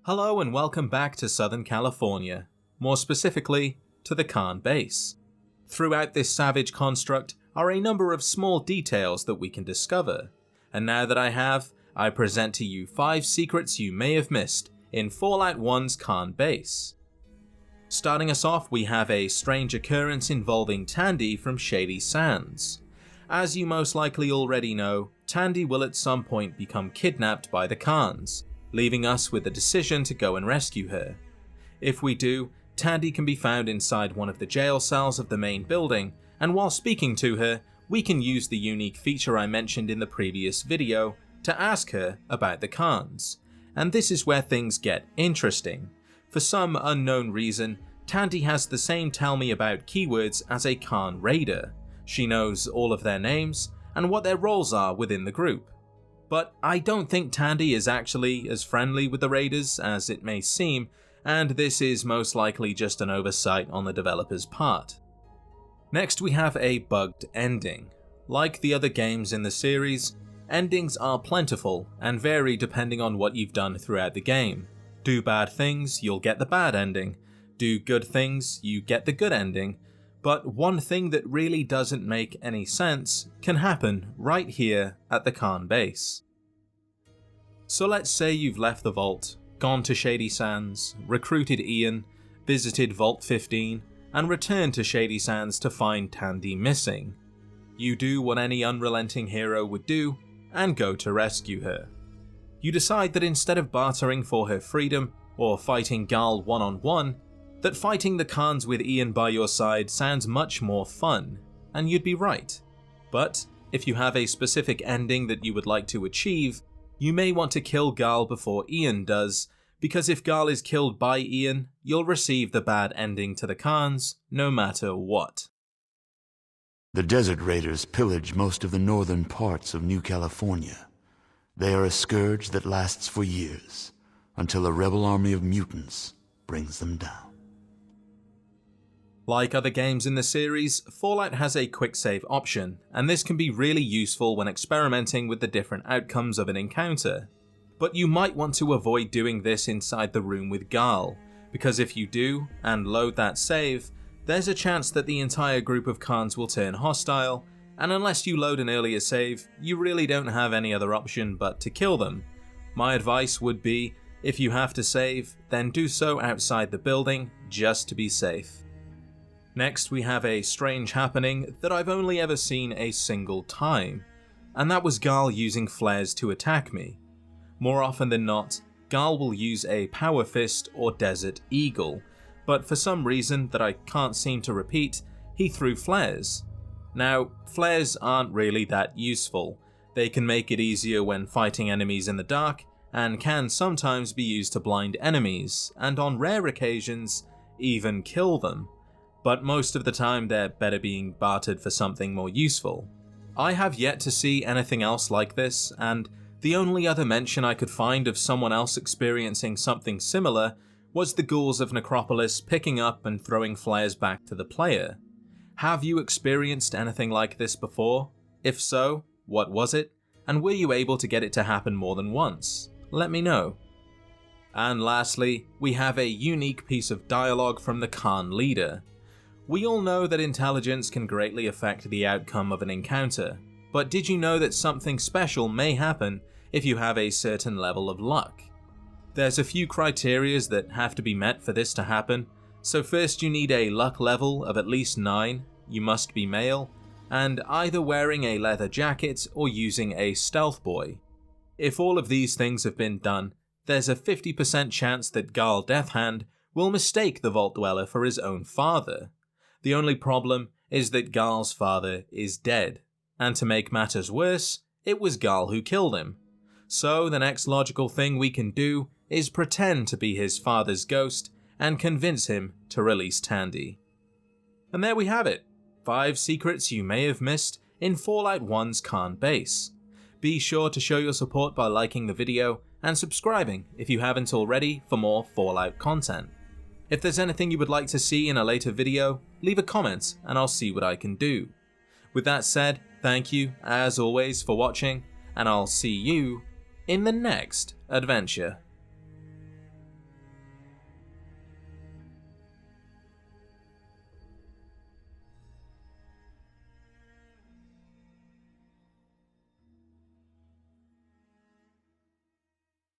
Hello and welcome back to Southern California, more specifically, to the Khan base. Throughout this savage construct are a number of small details that we can discover, and now that I present to you 5 secrets you may have missed in Fallout 1's Khan base. Starting us off, we have a strange occurrence involving Tandy from Shady Sands. As you most likely already know, Tandy will at some point become kidnapped by the Khans, leaving us with the decision to go and rescue her. If we do, Tandy can be found inside one of the jail cells of the main building, and while speaking to her, we can use the unique feature I mentioned in the previous video to ask her about the Khans. And this is where things get interesting. For some unknown reason, Tandy has the same tell me about keywords as a Khan raider. She knows all of their names and what their roles are within the group. But I don't think Tandy is actually as friendly with the raiders as it may seem, and this is most likely just an oversight on the developer's part. Next we have a bugged ending. Like the other games in the series, endings are plentiful and vary depending on what you've done throughout the game. Do bad things, you'll get the bad ending. Do good things, you get the good ending. But one thing that really doesn't make any sense can happen right here at the Khan base. So let's say you've left the vault, gone to Shady Sands, recruited Ian, visited Vault 15, and returned to Shady Sands to find Tandy missing. You do what any unrelenting hero would do, and go to rescue her. You decide that instead of bartering for her freedom, or fighting Gal one-on-one, that fighting the Khans with Ian by your side sounds much more fun, and you'd be right. But if you have a specific ending that you would like to achieve, you may want to kill Gal before Ian does, because if Gal is killed by Ian, you'll receive the bad ending to the Khans, no matter what. The Desert Raiders pillage most of the northern parts of New California. They are a scourge that lasts for years, until a rebel army of mutants brings them down. Like other games in the series, Fallout has a quick save option, and this can be really useful when experimenting with the different outcomes of an encounter. But you might want to avoid doing this inside the room with Gal, because if you do, and load that save, there's a chance that the entire group of Khans will turn hostile, and unless you load an earlier save, you really don't have any other option but to kill them. My advice would be, if you have to save, then do so outside the building, just to be safe. Next we have a strange happening that I've only ever seen a single time, and that was Gal using flares to attack me. More often than not, Gal will use a power fist or desert eagle, but for some reason that I can't seem to repeat, he threw flares. Now, flares aren't really that useful. They can make it easier when fighting enemies in the dark, and can sometimes be used to blind enemies, and on rare occasions, even kill them. But most of the time they're better being bartered for something more useful. I have yet to see anything else like this, and the only other mention I could find of someone else experiencing something similar was the ghouls of Necropolis picking up and throwing flares back to the player. Have you experienced anything like this before? If so, what was it? And were you able to get it to happen more than once? Let me know. And lastly, we have a unique piece of dialogue from the Khan leader. We all know that intelligence can greatly affect the outcome of an encounter, but did you know that something special may happen if you have a certain level of luck? There's a few criteria that have to be met for this to happen, so first you need a luck level of at least 9, you must be male, and either wearing a leather jacket or using a stealth boy. If all of these things have been done, there's a 50% chance that Gal Deathhand will mistake the Vault Dweller for his own father. The only problem is that Gal's father is dead, and to make matters worse, it was Gal who killed him. So the next logical thing we can do is pretend to be his father's ghost and convince him to release Tandy. And there we have it, 5 secrets you may have missed in Fallout 1's Khan base. Be sure to show your support by liking the video and subscribing if you haven't already for more Fallout content. If there's anything you would like to see in a later video, leave a comment and I'll see what I can do. With that said, thank you as always for watching, and I'll see you in the next adventure.